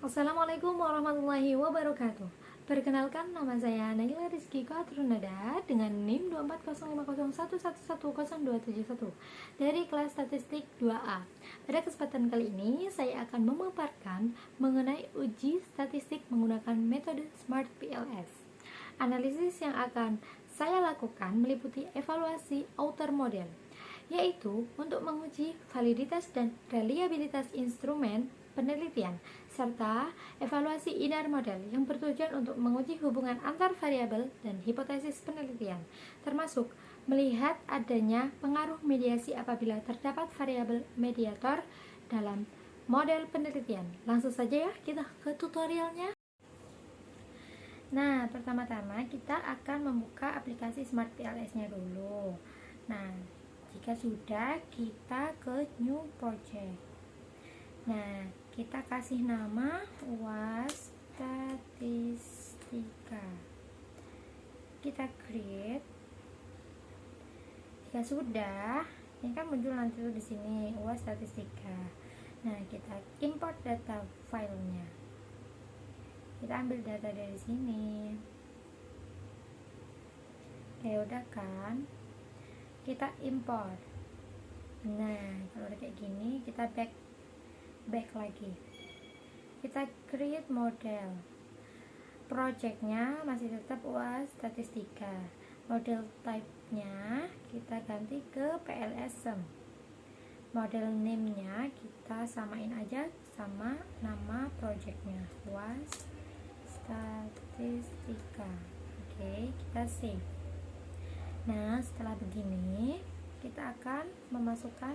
Assalamualaikum warahmatullahi wabarakatuh. Perkenalkan, nama saya Naila Rizky Katrunada dengan NIM 2405011110271 dari kelas statistik 2A. Pada kesempatan kali ini saya akan memaparkan mengenai uji statistik menggunakan metode Smart PLS. Analisis yang akan saya lakukan meliputi evaluasi outer model, yaitu untuk menguji validitas dan reliabilitas instrumen penelitian, serta evaluasi inner model yang bertujuan untuk menguji hubungan antar variabel dan hipotesis penelitian, termasuk melihat adanya pengaruh mediasi apabila terdapat variabel mediator dalam model penelitian. Langsung saja ya kita ke tutorialnya. Nah, pertama-tama kita akan membuka aplikasi Smart PLS-nya dulu. Nah, jika sudah, kita ke New Project. Nah, kita kasih nama UAS Statistika. Kita create. Jika sudah, ini kan muncul nanti tuh di sini UAS Statistika. Nah, kita import data filenya. Kita ambil data dari sini. Ya udah kan? Kita import. Nah, kalau udah kayak gini, kita back lagi. Kita create model. Projectnya masih tetap UAS Statistika. Model type-nya kita ganti ke PLSM. Model name-nya kita samain aja sama nama projectnya, UAS Statistika. Oke, kita save. Nah, setelah begini, kita akan memasukkan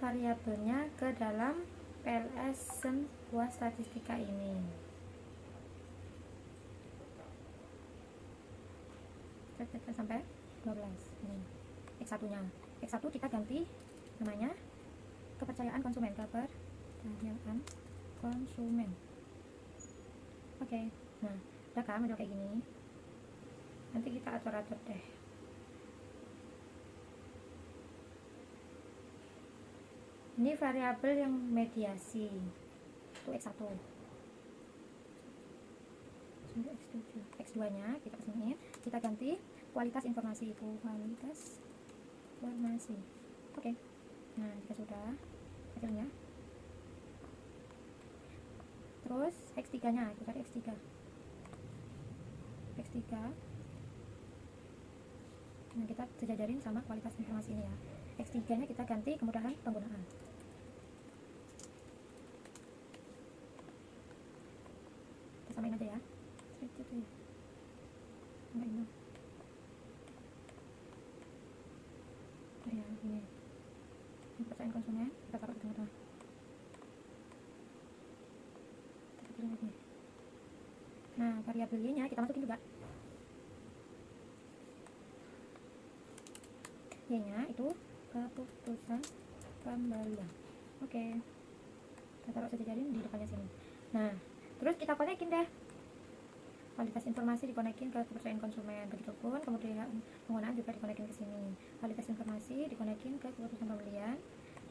variabelnya ke dalam PLSM UAS Statistika ini. Kita sampai 12. Ini X1-nya. X1 kita ganti namanya kepercayaan konsumen. Oke. Nah, udah kan udah kayak gini. Nanti kita atur-atur deh. Ini variabel yang mediasi itu X1. X2 nya kita kesini, kita ganti kualitas informasi itu kualitas informasi. Oke. Nah, jika sudah hasilnya, terus X3 nya kita cari X3. Nah, kita sejajarin sama kualitas informasi ini ya. X3 nya kita ganti kemudahan penggunaan. Kita samain aja ya. Sampai ini. Oh ya, ini. Kepercayaan konsumen kita taruh di tengah-tengah. Nah, variabel Y-nya kita masukin juga. Y-nya itu keputusan pembelian. Oke. Kita taruh sejajarin di depannya sini. Nah, terus kita konekin deh. Kualitas informasi dikonekin ke kepercayaan konsumen. Begitupun kemudian penggunaan juga dikonekin ke sini. Kualitas informasi dikonekin ke keputusan pembelian.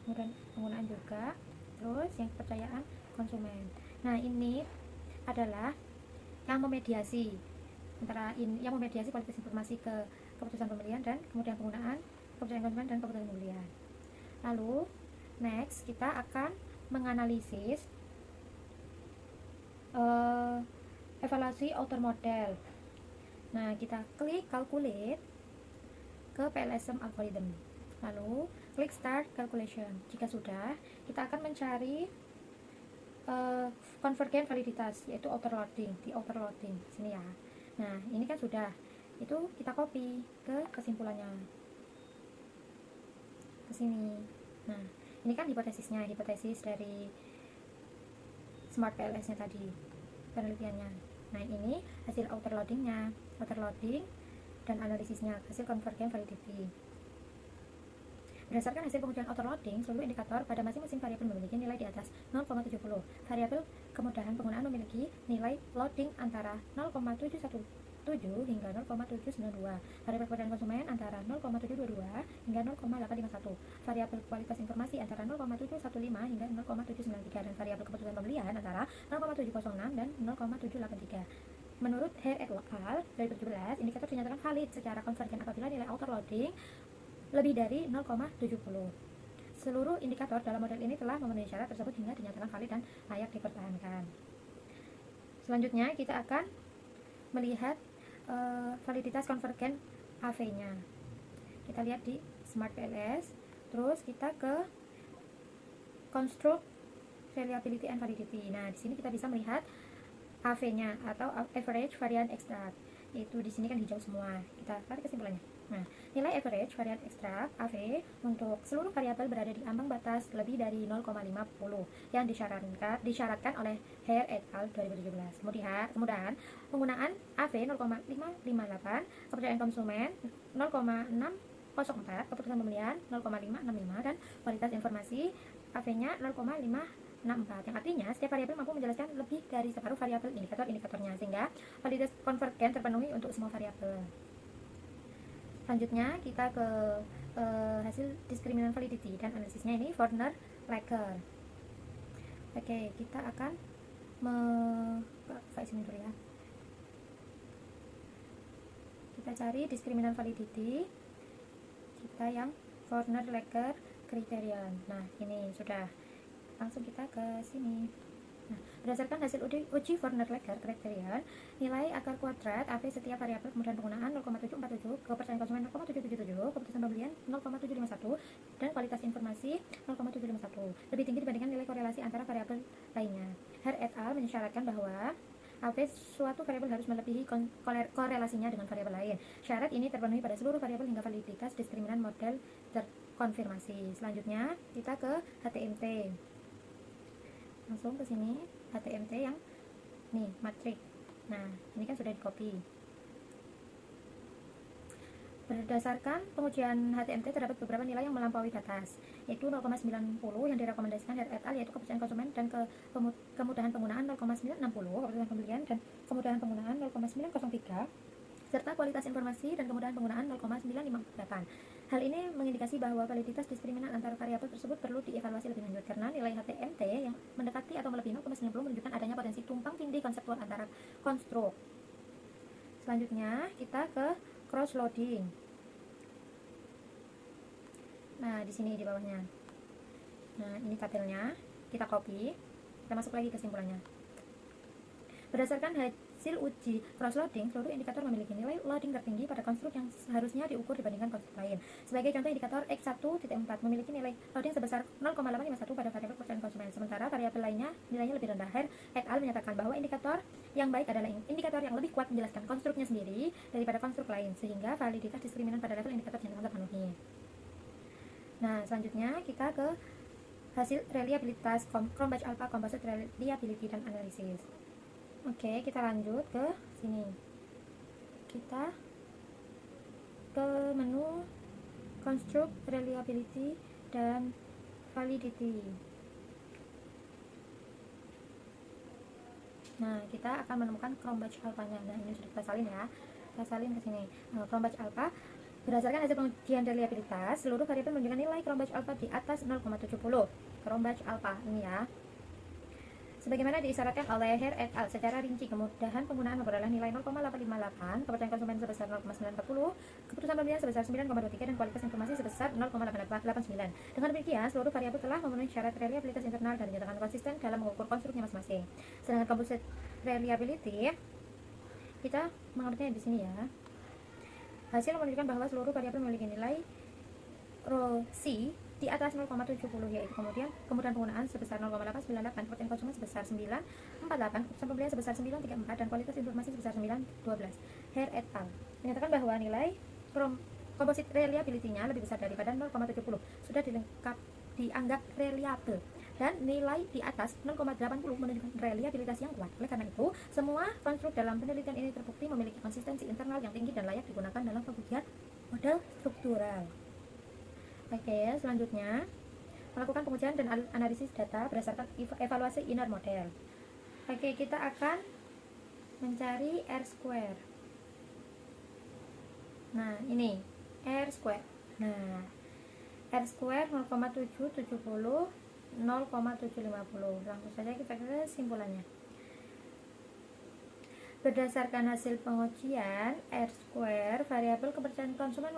Kemudian penggunaan juga. Terus yang kepercayaan konsumen. Nah, ini adalah yang memediasi antara yang memediasi kualitas informasi ke keputusan pembelian dan kemudian penggunaan kepercayaan konsumen dan keputusan pembelian. Lalu next kita akan menganalisis evaluasi outer model. Nah, kita klik calculate ke PLSM algorithm. Lalu klik start calculation. Jika sudah, kita akan mencari convergent validitas, yaitu outer loading, di outer loading sini ya. Nah, ini kan sudah, itu kita copy ke kesimpulannya ke sini. Nah, ini kan hipotesisnya, hipotesis dari Smart PLS-nya tadi, penelitiannya. Nah, ini hasil outer loading-nya, outer loading dan analisisnya, hasil convergent validity. Berdasarkan hasil pengujian outer loading, seluruh indikator pada masing-masing variabel memiliki nilai di atas 0,70. Variabel kemudahan penggunaan memiliki nilai loading antara 0,71 hingga 0,792. Variabel kepercayaan konsumen antara 0,722 hingga 0,851. Variabel kualitas informasi antara 0,715 hingga 0,793 dan variabel keputusan pembelian antara 0,706 dan 0,783. Menurut Hare et al. 2017, indikator dinyatakan valid secara konvergen apabila nilai outer loading lebih dari 0,70. Seluruh indikator dalam model ini telah memenuhi syarat tersebut hingga dinyatakan valid dan layak dipertahankan. Selanjutnya kita akan melihat validitas konvergen AV-nya. Kita lihat di Smart PLS. Terus kita ke Construct Reliability and Validity. Nah, di sini kita bisa melihat AV-nya atau Average Variant Extract. Itu di sini kan hijau semua. Kita tarik kesimpulannya. Nah, nilai Average Variant Extract AV untuk seluruh variabel berada di ambang batas lebih dari 0,50 yang disyaratkan oleh Hare et al. 2017. Kemudian penggunaan AV 0,558, kepercayaan konsumen 0,604, keputusan pembelian 0,565 dan kualitas informasi AV-nya 0,564, yang artinya setiap variabel mampu menjelaskan lebih dari separuh variabel indikator-indikatornya, sehingga validitas konvergen terpenuhi untuk semua variabel. Selanjutnya kita ke hasil diskriminan validity dan analisisnya ini Fortner-Laker. Oke, kita akan sini dulu ya. Kita cari diskriminan validity kita yang Fortner-Laker criterion. Nah, ini sudah. Langsung kita ke sini. Nah, berdasarkan hasil uji Fortner-Laker criterion, nilai akar kuadrat AV setiap variabel kemudian penggunaan 0,747, kepercayaan konsumen 0,777, keputusan pembelian 0,751 dan kualitas informasi 0,751 lebih tinggi dibandingkan nilai korelasi antara variabel lainnya. Hare et al. Mensyaratkan bahwa AV suatu variabel harus melebihi korelasinya dengan variabel lain. Syarat ini terpenuhi pada seluruh variabel hingga validitas diskriminan model terkonfirmasi. Selanjutnya kita ke HTMT. Langsung ke sini HTMT yang nih matrik. Nah, ini kan sudah di copy. Berdasarkan pengujian HTMT terdapat beberapa nilai yang melampaui batas, yaitu 0,90 yang direkomendasikan Hare et al. Yaitu kepercayaan konsumen dan kemudahan penggunaan 0,960, keputusan pembelian dan kemudahan penggunaan 0,903, serta kualitas informasi dan kemudahan penggunaan 0,958. Hal ini mengindikasi bahwa validitas diskriminan antara variabel tersebut perlu dievaluasi lebih lanjut karena nilai HTMT yang mendekati atau melebihi 0,90 menunjukkan adanya potensi tumpang tindih konseptual antara konstruk. Selanjutnya kita ke cross loading. Nah, di sini di bawahnya. Nah, ini tabelnya, kita copy, kita masuk lagi kesimpulannya. Berdasarkan hasil uji cross-loading, seluruh indikator memiliki nilai loading tertinggi pada konstruk yang seharusnya diukur dibandingkan konstruk lain. Sebagai contoh, indikator X1.4 memiliki nilai loading sebesar 0,851 pada variabel kepercayaan konsumen, sementara variabel lainnya nilainya lebih rendah. Hare et al. Menyatakan bahwa indikator yang baik adalah indikator yang lebih kuat menjelaskan konstruknya sendiri daripada konstruk lain, sehingga validitas diskriminan pada level indikator yang terpenuhi. Nah, selanjutnya kita ke hasil reliabilitas Cronbach Alpha Composite Reliability dan Analysis. Oke, kita lanjut ke sini. Kita ke menu Construct Reliability dan Validity. Nah, kita akan menemukan Cronbach Alpha-nya. Nah, ini sudah kita salin ya. Kita salin ke sini. Cronbach Alpha berdasarkan hasil pengujian reliabilitas, seluruh variabel menunjukkan nilai Cronbach Alpha di atas 0,70. Cronbach Alpha ini ya. Sebagaimana diisyaratkan oleh Hare et al. Secara rinci, kemudahan penggunaan memperoleh nilai 0,858, kepercayaan konsumen sebesar 0,940, keputusan pembelian sebesar 9,23 dan kualitas informasi sebesar 0,889. Dengan demikian, seluruh variabel telah memenuhi syarat reliabilitas internal dan dinyatakan konsisten dalam mengukur konstruknya masing-masing. Sedangkan composite reliability, kita mengertinya di sini ya. Hasil menunjukkan bahwa seluruh variabel memiliki nilai rho C di atas 0,70, yaitu kemudahan penggunaan sebesar 0,898, kepercayaan konsumen sebesar 948, keputusan pembelian sebesar 934 dan kualitas informasi sebesar 912. Hare et al. Menyatakan bahwa nilai composite reliability-nya lebih besar daripada 0,70 sudah dianggap reliable, dan nilai di atas 0,80 menunjukkan reliabilitas yang kuat. Oleh karena itu, semua konstruk dalam penelitian ini terbukti memiliki konsistensi internal yang tinggi dan layak digunakan dalam pengujian model struktural. Oke, selanjutnya melakukan pengujian dan analisis data berdasarkan evaluasi inner model. Oke, kita akan mencari R square. Nah, ini R square. Nah, R square 0,770, 0,750. Langsung saja kita ke kesimpulannya. Berdasarkan hasil pengujian R square, variabel kepercayaan konsumen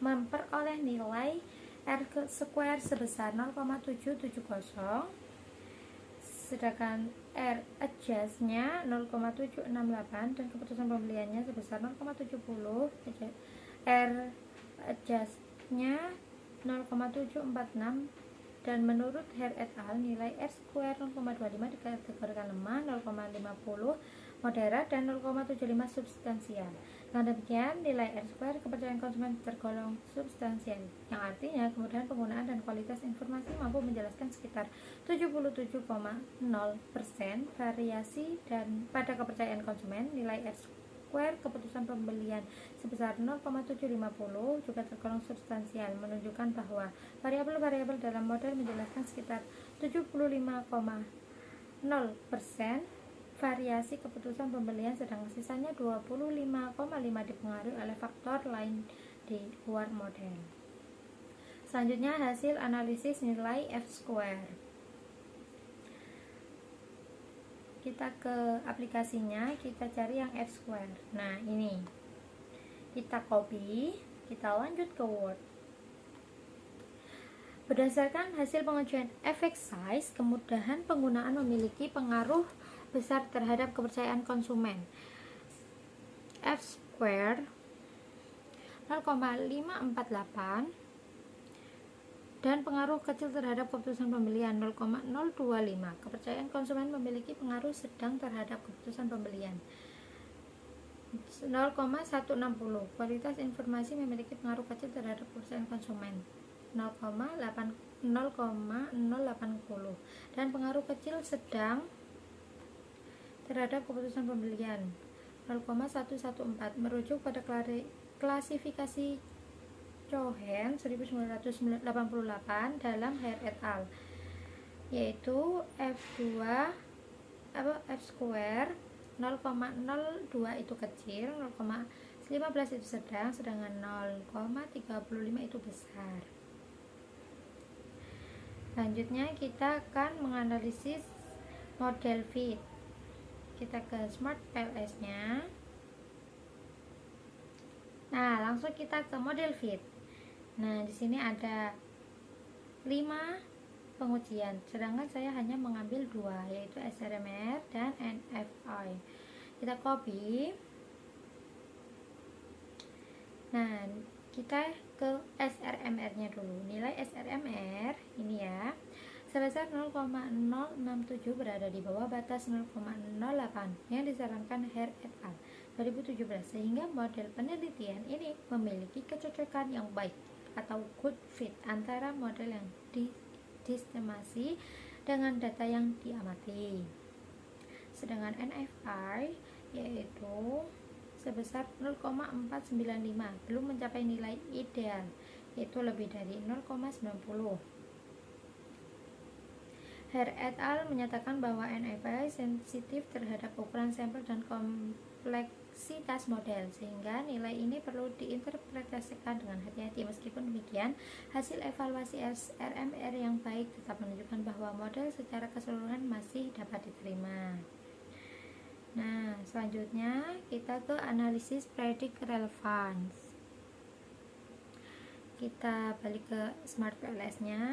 memperoleh nilai R square sebesar 0,770, sedangkan R adjust-nya 0,768 dan keputusan pembeliannya sebesar 0,70. R adjust-nya 0,746 dan menurut Hare et al. Nilai R square 0,25 dikategorikan lemah, 0,50 moderat, dan 0,75 substansial. Dengan demikian, nilai R square kepercayaan konsumen tergolong substansial, yang artinya kemudahan penggunaan dan kualitas informasi mampu menjelaskan sekitar 77,0% variasi dan pada kepercayaan konsumen. Nilai R square keputusan pembelian sebesar 0,750 juga tergolong substansial, menunjukkan bahwa variabel-variabel dalam model menjelaskan sekitar 75,0% variasi keputusan pembelian, sedang sisanya 25,5 dipengaruhi oleh faktor lain di luar model. Selanjutnya, hasil analisis nilai F square. Kita ke aplikasinya, kita cari yang F square. Nah, ini kita copy, kita lanjut ke Word. Berdasarkan hasil pengujian effect size, kemudahan penggunaan memiliki pengaruh besar terhadap kepercayaan konsumen. F square 0,548 dan pengaruh kecil terhadap keputusan pembelian 0,025. Kepercayaan konsumen memiliki pengaruh sedang terhadap keputusan pembelian 0,160. Kualitas informasi memiliki pengaruh kecil terhadap kepercayaan konsumen 0,080 dan pengaruh kecil sedang terhadap keputusan pembelian 0,114. Merujuk pada klasifikasi Cohen 1988 dalam Hare et al. Yaitu F2 F square 0,02 itu kecil, 0,15 itu sedang, sedangkan 0,35 itu besar. Selanjutnya kita akan menganalisis model fit. Kita ke Smart PLS nya. Nah, langsung kita ke model fit. Nah, di sini ada 5 pengujian, sedangkan saya hanya mengambil 2, yaitu SRMR dan NFI. Kita copy. Nah, kita ke SRMR nya dulu. Nilai SRMR ini ya sebesar 0,067 berada di bawah batas 0,08 yang disarankan Hare et al. 2017, sehingga model penelitian ini memiliki kecocokan yang baik atau good fit antara model yang diestimasi dengan data yang diamati. Sedangkan NFI yaitu sebesar 0,495 belum mencapai nilai ideal, yaitu lebih dari 0,90. Hare et al. Menyatakan bahwa NFI sensitif terhadap ukuran sampel dan kompleksitas model, sehingga nilai ini perlu diinterpretasikan dengan hati-hati. Meskipun demikian, hasil evaluasi SRMR yang baik tetap menunjukkan bahwa model secara keseluruhan masih dapat diterima. Nah, selanjutnya kita ke analisis predict relevance. Kita balik ke Smart PLS nya,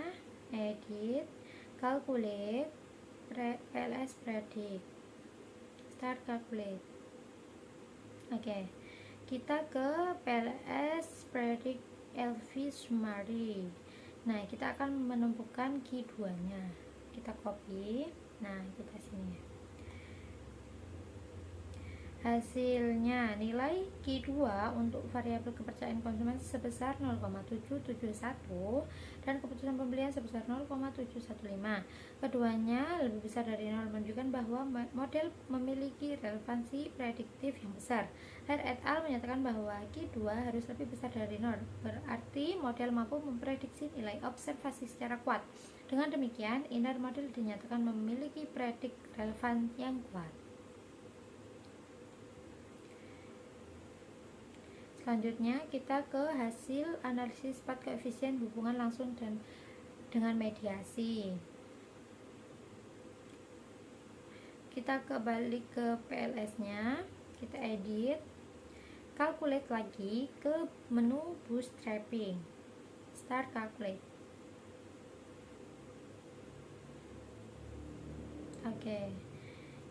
edit, calculate, PLS predict, start calculate. Oke, kita ke PLS predict LV summary. Nah, kita akan menemukan key 2 nya. Kita copy. Nah, kita sini. Hasilnya, nilai Q2 untuk variabel kepercayaan konsumen sebesar 0,771 dan keputusan pembelian sebesar 0,715. Keduanya lebih besar dari 0, menunjukkan bahwa model memiliki relevansi prediktif yang besar. Hare et al. Menyatakan bahwa Q2 harus lebih besar dari 0, berarti model mampu memprediksi nilai observasi secara kuat. Dengan demikian, inner model dinyatakan memiliki predik relevan yang kuat. Selanjutnya kita ke hasil analisis part koefisien hubungan langsung dan dengan mediasi. Kita kembali ke PLS-nya, kita edit, calculate lagi ke menu bootstrapping, start calculate. Oke,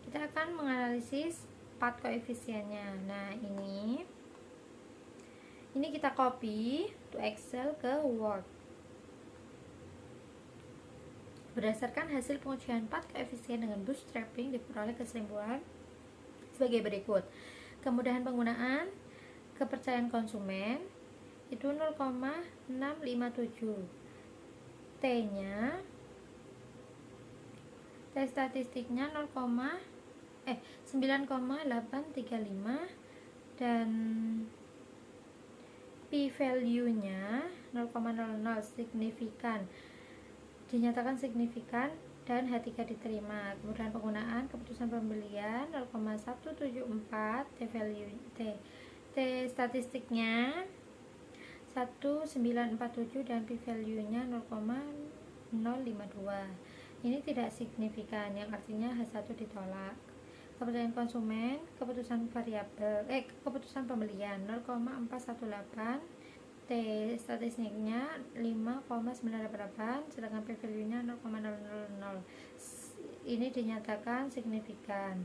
kita akan menganalisis part koefisiennya. Nah, ini kita copy to Excel ke Word. Berdasarkan hasil pengujian part koefisien dengan bootstrapping diperoleh kesimpulan sebagai berikut. Kemudahan penggunaan, kepercayaan konsumen itu 0,657. T-nya, T statistiknya 9,835 dan p-value-nya 0,00 signifikan, dinyatakan signifikan dan H3 diterima. Kemudian penggunaan keputusan pembelian 0,174, T statistiknya 1947 dan p-value-nya 0,052. Ini tidak signifikan, yang artinya H1 ditolak. Kepercayaan konsumen, keputusan pembelian 0,418, T statistiknya 5,988, sedangkan p-value-nya 0,000. Ini dinyatakan signifikan.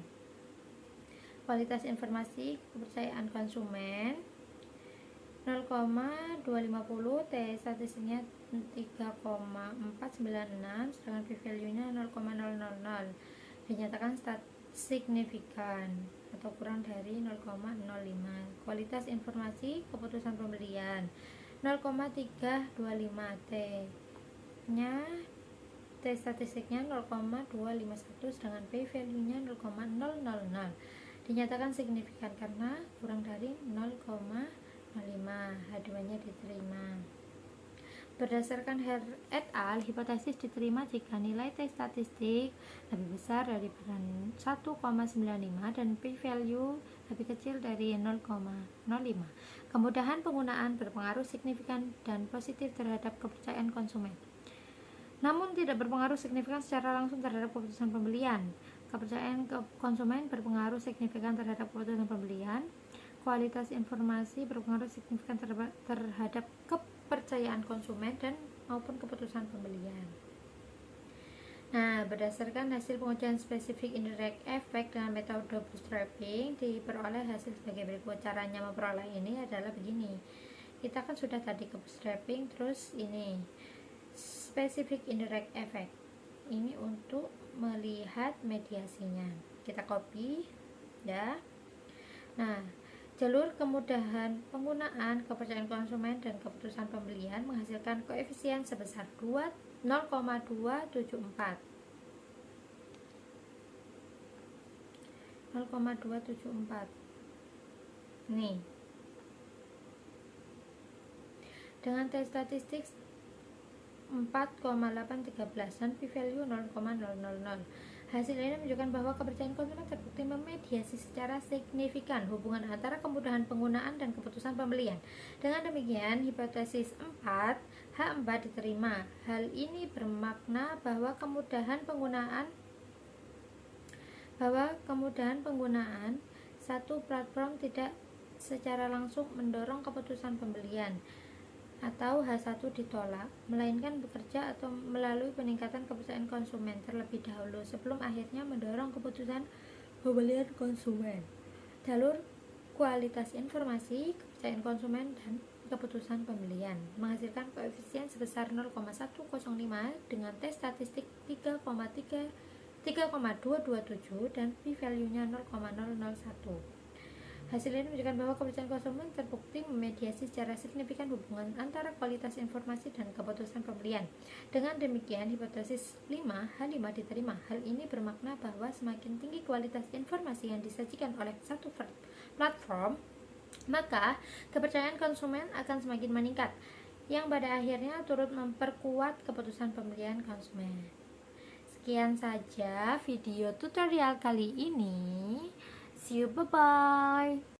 Kualitas informasi, kepercayaan konsumen 0,250, T statistiknya 3,496, sedangkan p-value-nya 0,000, dinyatakan signifikan atau kurang dari 0,05. Kualitas informasi keputusan pembelian 0,325, T-nya T statistiknya 0,251, sedangkan p-value-nya 0,000, dinyatakan signifikan karena kurang dari 0,05. H2-nya diterima. Berdasarkan Herr et al, hipotesis diterima jika nilai T statistik lebih besar daripada 1,95 dan p-value lebih kecil dari 0,05. Kemudahan penggunaan berpengaruh signifikan dan positif terhadap kepercayaan konsumen, namun tidak berpengaruh signifikan secara langsung terhadap keputusan pembelian. Kepercayaan konsumen berpengaruh signifikan terhadap keputusan pembelian. Kualitas informasi berpengaruh signifikan terhadap kepercayaan konsumen dan maupun keputusan pembelian. Nah, berdasarkan hasil pengujian spesifik indirect effect dengan metode bootstrapping diperoleh hasil sebagai berikut. Caranya memperoleh ini adalah begini. Kita kan sudah tadi ke bootstrapping, terus ini spesifik indirect effect. Ini untuk melihat mediasinya. Kita copy ya. Nah, jalur kemudahan penggunaan, kepercayaan konsumen dan keputusan pembelian menghasilkan koefisien sebesar 0,274. 0,274. Nih. Dengan T statistik 4,813 dan p-value 0,000. Hasil ini menunjukkan bahwa kepercayaan konsumen terbukti memediasi secara signifikan hubungan antara kemudahan penggunaan dan keputusan pembelian. Dengan demikian, hipotesis 4 H4 diterima. Hal ini bermakna bahwa kemudahan penggunaan satu platform tidak secara langsung mendorong keputusan pembelian atau H1 ditolak, melainkan bekerja atau melalui peningkatan kepercayaan konsumen terlebih dahulu sebelum akhirnya mendorong keputusan pembelian konsumen. Jalur kualitas informasi, kepercayaan konsumen dan keputusan pembelian menghasilkan koefisien sebesar 0,105 dengan T statistik 3,227 dan p-value-nya 0,001. Hasil ini menunjukkan bahwa kepercayaan konsumen terbukti memediasi secara signifikan hubungan antara kualitas informasi dan keputusan pembelian. Dengan demikian, hipotesis 5 H5 diterima. Hal ini bermakna bahwa semakin tinggi kualitas informasi yang disajikan oleh satu platform, maka kepercayaan konsumen akan semakin meningkat, yang pada akhirnya turut memperkuat keputusan pembelian konsumen. Sekian saja video tutorial kali ini. See you, bye-bye.